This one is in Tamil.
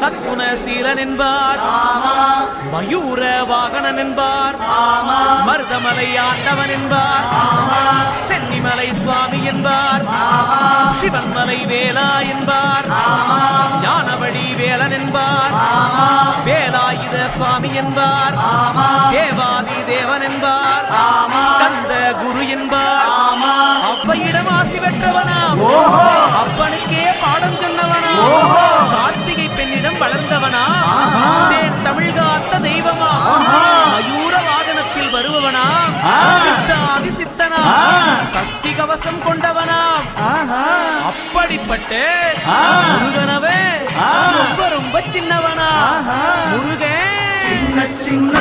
சத்குணசீலன் என்பார், மயூர வாகனன் என்பார், மருதமலை ஆண்டவன் என்பார், சென்னிமலை சுவாமி என்பார், சிவன்மலை வேலா என்பார், ஞானவழி வேலன் என்பார், வேலாயுத சுவாமி என்பார், தேவாதி தேவன் என்பார், ஸ்கந்த குரு என்பார், அப்பையிடம் ஆசி பெற்றவனாம், அப்பனுக்கே பாடம் சொன்னவனா, கார்த்திகை பெண்ணிடம் வளர்ந்தவனா, தேன் தமிழ் காத்த தெய்வமா, மயூர வாகனத்தில் வருபவனாம், சித்தாதி சித்தனா, சஷ்டி கவசம் கொண்டவனாம். அப்படிப்பட்டு முருகனவே ரொம்ப ரொம்ப சின்னவனா, முருகன் சின்ன சின்ன